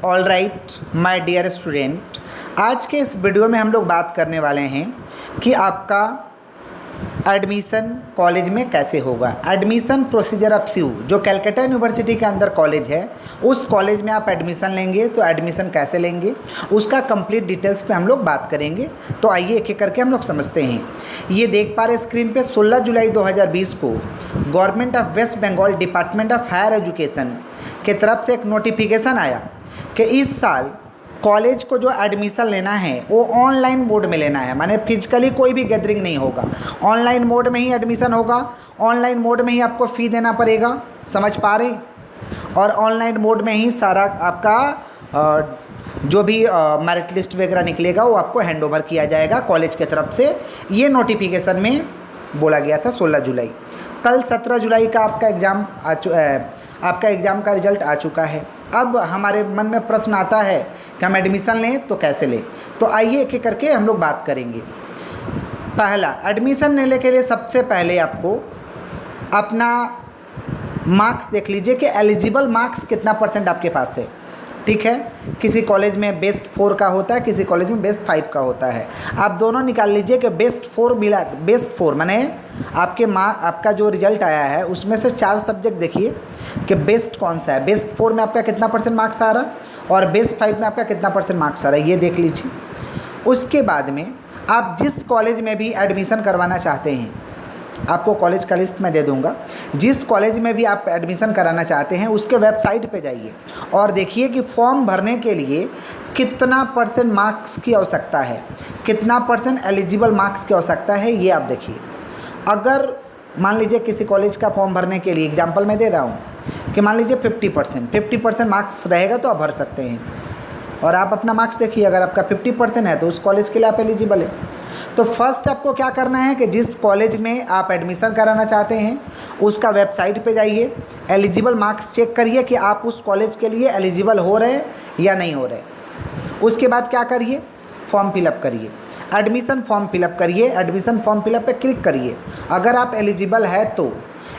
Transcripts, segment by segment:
All right my dear student, आज के इस वीडियो में हम लोग बात करने वाले हैं कि आपका एडमिशन कॉलेज में कैसे होगा। एडमिशन प्रोसीजर ऑफ सीयू जो कलकत्ता यूनिवर्सिटी के अंदर कॉलेज है, उस कॉलेज में आप एडमिशन लेंगे तो एडमिशन कैसे लेंगे उसका कंप्लीट डिटेल्स पे हम लोग बात करेंगे। तो आइए एक एक करके हम लोग समझते हैं। ये देख पा रहे स्क्रीन पे 16 जुलाई 2020 को government of West Bengal department of higher education के तरफ से एक नोटिफिकेशन आया कि इस साल कॉलेज को जो एडमिशन लेना है वो ऑनलाइन मोड में लेना है, माने फिजिकली कोई भी गैदरिंग नहीं होगा, ऑनलाइन मोड में ही एडमिशन होगा। ऑनलाइन मोड में ही आपको फ़ी देना पड़ेगा, समझ पा रहे, और ऑनलाइन मोड में ही सारा आपका जो भी मेरिट लिस्ट वगैरह निकलेगा वो आपको हैंड ओवर किया जाएगा कॉलेज के तरफ से। ये नोटिफिकेशन में बोला गया था 16 जुलाई। कल 17 जुलाई का आपका एग्ज़ाम का रिजल्ट आ चुका है। अब हमारे मन में प्रश्न आता है कि हम एडमिशन लें तो कैसे लें। तो आइए एक एक करके हम लोग बात करेंगे। पहला, एडमिशन लेने के लिए सबसे पहले आपको अपना मार्क्स देख लीजिए कि एलिजिबल मार्क्स कितना परसेंट आपके पास है। ठीक है, किसी कॉलेज में बेस्ट 4 का होता है, किसी कॉलेज में बेस्ट 5 का होता है। आप दोनों निकाल लीजिए कि बेस्ट 4 मिला, बेस्ट 4 माने आपका जो रिजल्ट आया है उसमें से 4 सब्जेक्ट देखिए कि बेस्ट कौन सा है। बेस्ट 4 में आपका कितना परसेंट मार्क्स आ रहा और बेस्ट 5 में आपका कितना परसेंट मार्क्स आ रहा है, ये देख लीजिए। उसके बाद में आप जिस कॉलेज में भी एडमिशन करवाना चाहते हैं, आपको कॉलेज का लिस्ट मैं दे दूंगा, जिस कॉलेज में भी आप एडमिशन कराना चाहते हैं उसके वेबसाइट पे जाइए और देखिए कि फॉर्म भरने के लिए कितना परसेंट मार्क्स की आवश्यकता है, कितना परसेंट एलिजिबल मार्क्स की आवश्यकता है, ये आप देखिए। अगर मान लीजिए किसी कॉलेज का फॉर्म भरने के लिए एग्जाम्पल मैं दे रहा हूँ कि मान लीजिए 50% मार्क्स रहेगा तो आप भर सकते हैं, और आप अपना मार्क्स देखिए, अगर आपका 50% है तो उस कॉलेज के लिए आप एलिजिबल है। तो फर्स्ट आपको क्या करना है कि जिस कॉलेज में आप एडमिशन कराना चाहते हैं उसका वेबसाइट पे जाइए, एलिजिबल मार्क्स चेक करिए कि आप उस कॉलेज के लिए एलिजिबल हो रहे या नहीं हो रहे। उसके बाद क्या करिए, फॉर्म फिलअप करिए, एडमिशन फॉर्म फिलअप करिए, एडमिशन फॉर्म फिलअप पे क्लिक करिए। अगर आप एलिजिबल है तो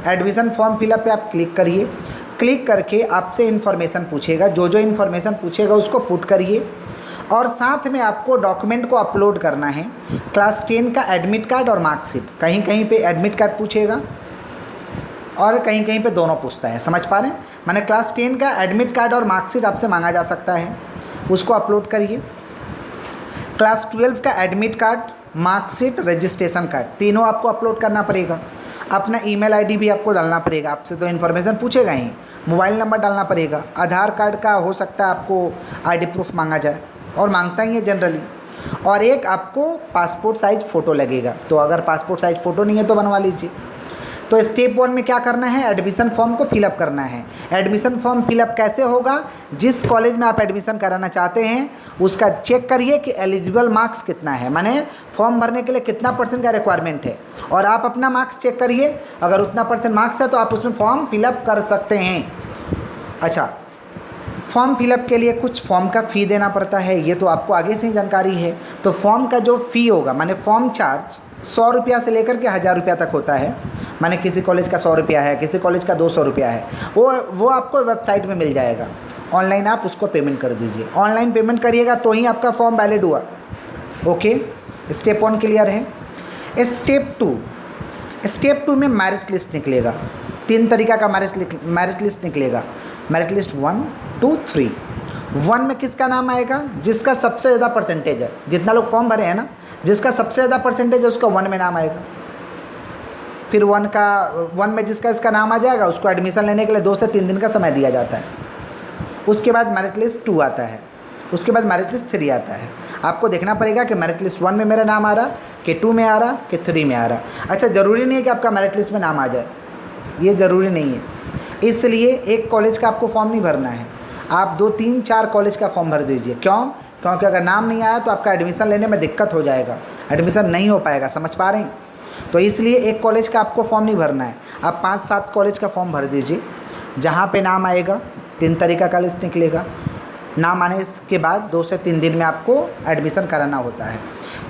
एडमिशन फॉर्म फिलअप पे आप क्लिक करिए। क्लिक करके आपसे इन्फॉर्मेशन पूछेगा, जो जो इन्फॉर्मेशन पूछेगा उसको पुट करिए, और साथ में आपको डॉक्यूमेंट को अपलोड करना है। क्लास 10 का एडमिट कार्ड और मार्कशीट, कहीं कहीं पे एडमिट कार्ड पूछेगा और कहीं कहीं पे दोनों पूछता है, समझ पा रहे हैं। माने क्लास 10 का एडमिट कार्ड और मार्कशीट आपसे मांगा जा सकता है, उसको अपलोड करिए। क्लास 12 का admit card, marksheet, registration card, तीनों आपको अपलोड करना पड़ेगा। अपना ईमेल आईडी भी आपको डालना पड़ेगा, आपसे तो इन्फॉर्मेशन पूछेगा ही। मोबाइल नंबर डालना पड़ेगा। आधार कार्ड का हो सकता है आपको आईडी प्रूफ मांगा जाए, और मांगता ही है जनरली। और एक आपको पासपोर्ट साइज़ फ़ोटो लगेगा, तो अगर पासपोर्ट साइज़ फ़ोटो नहीं है तो बनवा लीजिए। तो स्टेप 1 में क्या करना है, एडमिशन फॉर्म को फिलअप करना है। एडमिशन फॉर्म फिलअप कैसे होगा, जिस कॉलेज में आप एडमिशन कराना चाहते हैं उसका चेक करिए कि एलिजिबल मार्क्स कितना है, माने फॉर्म भरने के लिए कितना परसेंट का रिक्वायरमेंट है, और आप अपना मार्क्स चेक करिए। अगर उतना परसेंट मार्क्स है तो आप उसमें फॉर्म फिलअप कर सकते हैं। अच्छा, फॉर्म फिलअप के लिए कुछ फॉर्म का फ़ी देना पड़ता है, ये तो आपको आगे से ही जानकारी है। तो फॉर्म का जो फ़ी होगा, माने फॉर्म चार्ज 100 रुपया से लेकर के 1000 रुपया तक होता है। माने किसी कॉलेज का 100 रुपया है, किसी कॉलेज का 200 रुपया है, वो आपको वेबसाइट में मिल जाएगा। ऑनलाइन आप उसको पेमेंट कर दीजिए। ऑनलाइन पेमेंट करिएगा तो ही आपका फॉर्म वैलिड हुआ। ओके, स्टेप 1 क्लियर है। स्टेप 2 में मेरिट लिस्ट निकलेगा। 3 तरीका का मेरिट लिस्ट निकलेगा। Merit list 1, 2, 3। 1 में किसका नाम आएगा, जिसका सबसे ज़्यादा परसेंटेज है। जितना लोग फॉर्म भरे हैं ना, जिसका सबसे ज़्यादा परसेंटेज है उसका 1 में नाम आएगा। फिर 1 में जिसका इसका नाम आ जाएगा उसको एडमिशन लेने के लिए 2 से 3 दिन का समय दिया जाता है। उसके बाद मेरिट लिस्ट 2 आता है, उसके बाद मेरिट लिस्ट 3 आता है। आपको देखना पड़ेगा कि मेरिट लिस्ट 1 में मेरा नाम आ रहा, कि 2 में आ रहा, कि 3 में आ रहा। अच्छा, ज़रूरी नहीं है कि आपका मेरिट लिस्ट में नाम आ जाए, ये ज़रूरी नहीं है। इसलिए एक कॉलेज का आपको फॉर्म नहीं भरना है, आप 2, 3, 4 कॉलेज का फॉर्म भर दीजिए। क्यों? क्योंकि अगर नाम नहीं आया तो आपका एडमिशन लेने में दिक्कत हो जाएगा, एडमिशन नहीं हो पाएगा, समझ पा रहे हैं। तो इसलिए एक कॉलेज का आपको फॉर्म नहीं भरना है, आप 5-7 कॉलेज का फॉर्म भर दीजिए। जहाँ पे नाम आएगा 3 तरीका का लिस्ट निकलेगा। नाम आने के बाद 2 से 3 दिन में आपको एडमिशन कराना होता है।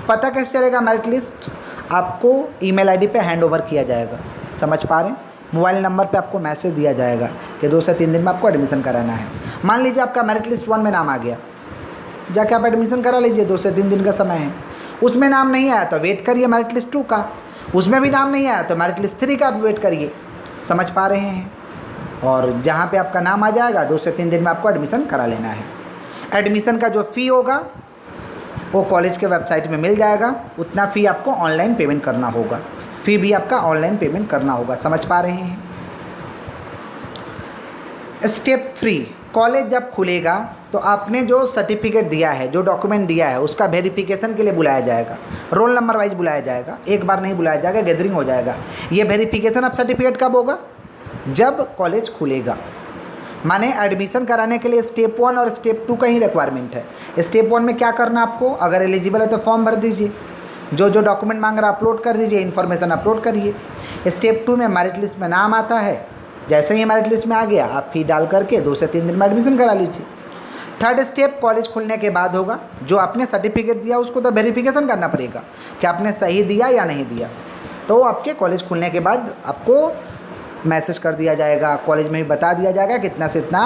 पता कैसे चलेगा मेरिट लिस्ट, आपको ईमेल आईडी पे हैंड ओवर किया जाएगा, समझ पा रहे हैं। मोबाइल नंबर पे आपको मैसेज दिया जाएगा कि 2 से 3 दिन में आपको एडमिशन कराना है। मान लीजिए आपका मेरिट लिस्ट 1 में नाम आ गया, जाके आप एडमिशन करा लीजिए, 2 से 3 दिन का समय है। उसमें नाम नहीं आया तो वेट करिए मेरिट लिस्ट 2 का, उसमें भी नाम नहीं आया तो मेरिट लिस्ट 3 का आप वेट करिए। समझ पा रहे हैं? और जहाँ पे आपका नाम आ जाएगा 2 से 3 दिन में आपको एडमिशन करा लेना है। एडमिशन का जो फ़ी होगा वो कॉलेज के वेबसाइट में मिल जाएगा, उतना फ़ी आपको ऑनलाइन पेमेंट करना होगा। फ़ी भी आपका ऑनलाइन पेमेंट करना होगा। समझ पा रहे हैं? स्टेप 3, कॉलेज जब खुलेगा तो आपने जो सर्टिफिकेट दिया है, जो डॉक्यूमेंट दिया है, उसका वेरिफिकेशन के लिए बुलाया जाएगा। रोल नंबर वाइज बुलाया जाएगा, एक बार नहीं बुलाया जाएगा, गैदरिंग हो जाएगा। ये वेरिफिकेशन ऑफ सर्टिफिकेट कब होगा? जब कॉलेज खुलेगा। माने एडमिशन कराने के लिए स्टेप 1 और स्टेप 2 का ही रिक्वायरमेंट है। स्टेप 1 में क्या करना आपको, अगर एलिजिबल है तो फॉर्म भर दीजिए, जो जो डॉक्यूमेंट मांग रहा अपलोड कर दीजिए, इन्फॉर्मेशन अपलोड करिए। स्टेप 2 में मेरिट लिस्ट में नाम आता है, जैसे ही मेरिट लिस्ट में आ गया आप फी डाल करके 2 से 3 दिन में एडमिशन करा लीजिए। थर्ड स्टेप कॉलेज खुलने के बाद होगा, जो आपने सर्टिफिकेट दिया उसको तो वेरिफिकेशन करना पड़ेगा कि आपने सही दिया या नहीं दिया। तो आपके कॉलेज खुलने के बाद आपको मैसेज कर दिया जाएगा, कॉलेज में भी बता दिया जाएगा कि इतना से इतना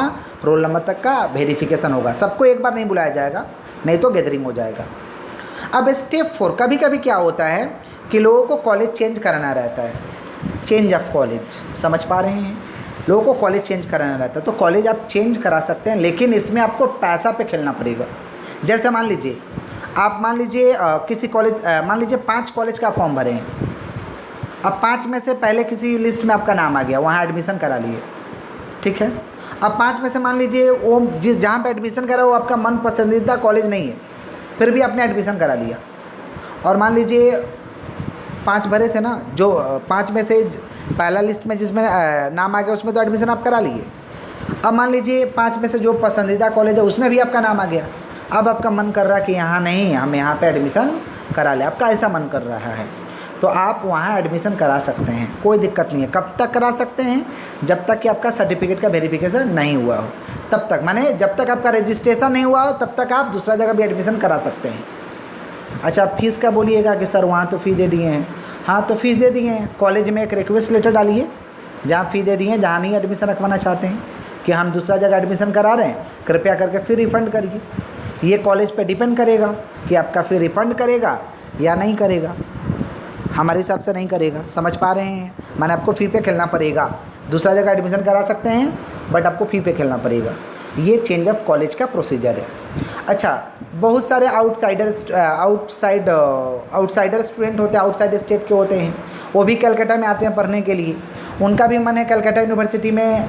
रोल नंबर तक का वेरिफिकेशन होगा। सबको एक बार नहीं बुलाया जाएगा, नहीं तो गैदरिंग हो जाएगा। अब स्टेप 4, कभी कभी क्या होता है कि लोगों को कॉलेज चेंज कराना रहता है, चेंज ऑफ कॉलेज। समझ पा रहे हैं? लोगों को कॉलेज चेंज कराना रहता है, तो कॉलेज आप चेंज करा सकते हैं, लेकिन इसमें आपको पैसा पे खेलना पड़ेगा। जैसे मान लीजिए किसी कॉलेज, मान लीजिए 5 कॉलेज का फॉर्म भरे हैं। अब 5 में से पहले किसी लिस्ट में आपका नाम आ गया, वहाँ एडमिशन करा लिए, ठीक है। अब 5 में से मान लीजिए वो जहाँ पे एडमिशन करा वो आपका मन पसंदीदा कॉलेज नहीं है, फिर भी आपने एडमिशन करा लिया। और मान लीजिए 5 भरे थे ना, जो 5 में से पहला लिस्ट में जिसमें नाम आ गया उसमें तो एडमिशन आप करा लिए। अब मान लीजिए 5 में से जो पसंदीदा कॉलेज है उसमें भी आपका नाम आ गया। अब आपका मन कर रहा है कि यहाँ नहीं, हम यहाँ पे एडमिशन करा लें, आपका ऐसा मन कर रहा है, तो आप वहाँ एडमिशन करा सकते हैं, कोई दिक्कत नहीं है। कब तक करा सकते हैं? जब तक कि आपका सर्टिफिकेट का वेरिफिकेशन नहीं हुआ हो, तब तक। माने जब तक आपका रजिस्ट्रेशन नहीं हुआ हो तब तक आप दूसरा जगह भी एडमिशन करा सकते हैं। अच्छा, फीस का बोलिएगा कि सर वहाँ तो फ़ी दे दिए हैं। हाँ, तो फीस दे दिए हैं। कॉलेज में एक रिक्वेस्ट लेटर डालिए जहाँ फ़ी दे दिए हैं, जहाँ नहीं एडमिशन रखवाना चाहते हैं कि हम दूसरा जगह एडमिशन करा रहे हैं, कृपया करके फ़ी रिफ़ंड करिए। ये कॉलेज पे डिपेंड करेगा कि आपका फ़ी रिफ़ंड करेगा या नहीं करेगा। हमारे हिसाब से नहीं करेगा। समझ पा रहे हैं? माने आपको फ़ी पे खेलना पड़ेगा। दूसरा जगह एडमिशन करा सकते हैं बट आपको फ़ी पे खेलना पड़ेगा। ये चेंज ऑफ कॉलेज का प्रोसीजर है। अच्छा, बहुत सारे आउटसाइडर स्टूडेंट होते हैं, आउटसाइड स्टेट के होते हैं, वो भी कलकत्ता में आते हैं पढ़ने के लिए। उनका भी मन है कलकत्ता यूनिवर्सिटी में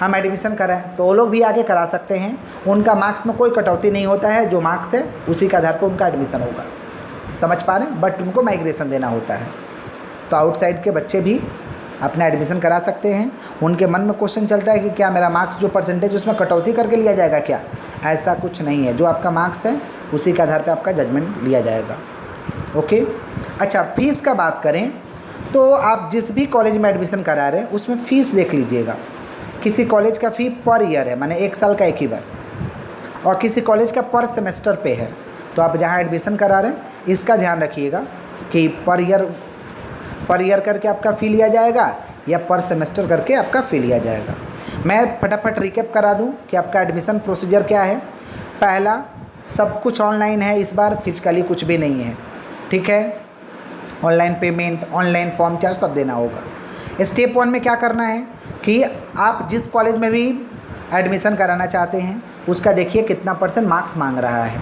हम एडमिशन कराएं, तो वो लोग भी आगे करा सकते हैं। उनका मार्क्स में कोई कटौती नहीं होता है, जो मार्क्स है उसी के आधार पर उनका एडमिशन होगा। समझ पा रहे हैं? बट उनको माइग्रेशन देना होता है। तो आउटसाइड के बच्चे भी अपना एडमिशन करा सकते हैं। उनके मन में क्वेश्चन चलता है कि क्या मेरा मार्क्स जो परसेंटेज उसमें कटौती करके लिया जाएगा क्या? ऐसा कुछ नहीं है, जो आपका मार्क्स है उसी के आधार पर आपका जजमेंट लिया जाएगा। ओके। अच्छा, फ़ीस का बात करें तो आप जिस भी कॉलेज में एडमिशन करा रहे हैं उसमें फ़ीस देख लीजिएगा। किसी कॉलेज का फ़ी पर ईयर है, माने 1 साल का एक ही बार, और किसी कॉलेज का पर सेमेस्टर पे है। तो आप जहाँ एडमिशन करा रहे हैं इसका ध्यान रखिएगा कि पर ईयर करके आपका फ़ी लिया जाएगा या पर सेमेस्टर करके आपका फ़ी लिया जाएगा। मैं फटाफट रिकैप करा दूं कि आपका एडमिशन प्रोसीजर क्या है। पहला, सब कुछ ऑनलाइन है, इस बार फिजिकली कुछ भी नहीं है, ठीक है। ऑनलाइन पेमेंट, ऑनलाइन फॉर्म 4 सब देना होगा। स्टेप 1 में क्या करना है कि आप जिस कॉलेज में भी एडमिशन कराना चाहते हैं उसका देखिए कितना % मार्क्स मांग रहा है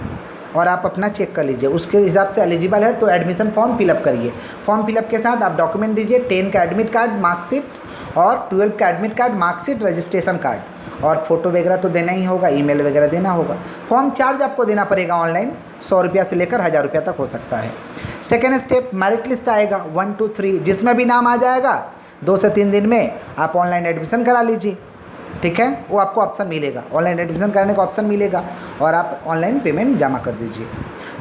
और आप अपना चेक कर लीजिए। उसके हिसाब से एलिजिबल है तो एडमिशन फॉर्म फिलअप करिए। फॉर्म फिलअप के साथ आप डॉक्यूमेंट दीजिए, 10 का एडमिट कार्ड, मार्कशीट, और 12 का admit card, marksheet, registration card, और फोटो वगैरह तो देना ही होगा, ईमेल वगैरह देना होगा। फॉर्म चार्ज आपको देना पड़ेगा ऑनलाइन, 100 रुपया से लेकर 1000 रुपया तक हो सकता है। सेकेंड स्टेप, मेरिट लिस्ट आएगा 1, 2, 3, जिसमें भी नाम आ जाएगा 2 से 3 दिन में आप ऑनलाइन एडमिशन करा लीजिए, ठीक है। वो आपको ऑप्शन मिलेगा, ऑनलाइन एडमिशन कराने का ऑप्शन मिलेगा और आप ऑनलाइन पेमेंट जमा कर दीजिए।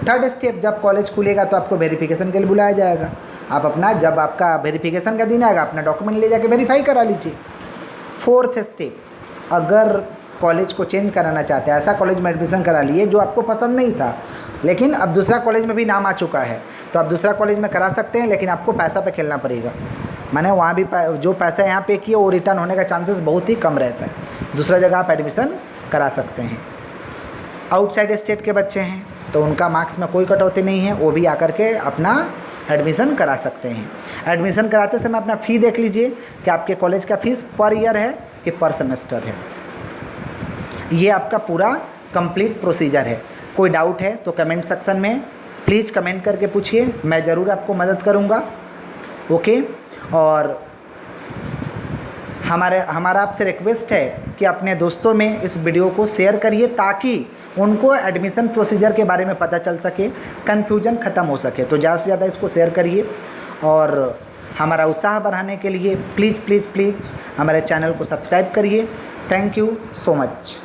थर्ड स्टेप, जब कॉलेज खुलेगा तो आपको वेरिफिकेशन के लिए बुलाया जाएगा। आप अपना, जब आपका वेरिफिकेशन का दिन आएगा, अपना डॉक्यूमेंट ले जाके वेरीफाई करा लीजिए। फोर्थ स्टेप, अगर कॉलेज को चेंज कराना चाहते हैं, ऐसा कॉलेज में एडमिशन करा लिए जो आपको पसंद नहीं था लेकिन अब दूसरा कॉलेज में भी नाम आ चुका है, तो आप दूसरा कॉलेज में करा सकते हैं, लेकिन आपको पैसा पे खेलना पड़ेगा। माने वहाँ भी जो पैसा यहाँ पे किए वो रिटर्न होने का चांसेस बहुत ही कम रहता है। दूसरा जगह आप एडमिशन करा सकते हैं। आउटसाइड स्टेट के बच्चे हैं तो उनका मार्क्स में कोई कटौती नहीं है, वो भी आकर के अपना एडमिशन करा सकते हैं। एडमिशन कराते समय अपना फ़ी देख लीजिए कि आपके कॉलेज का फ़ीस पर ईयर है कि पर सेमेस्टर है। ये आपका पूरा कंप्लीट प्रोसीजर है। कोई डाउट है तो कमेंट सेक्शन में प्लीज़ कमेंट करके पूछिए, मैं ज़रूर आपको मदद करूँगा। ओके, और हमारा आपसे रिक्वेस्ट है कि अपने दोस्तों में इस वीडियो को शेयर करिए ताकि उनको एडमिशन प्रोसीजर के बारे में पता चल सके, कन्फ्यूजन ख़त्म हो सके। तो ज़्यादा से ज़्यादा इसको शेयर करिए और हमारा उत्साह बढ़ाने के लिए प्लीज़ प्लीज़ प्लीज़ हमारे चैनल को सब्सक्राइब करिए। Thank you so much.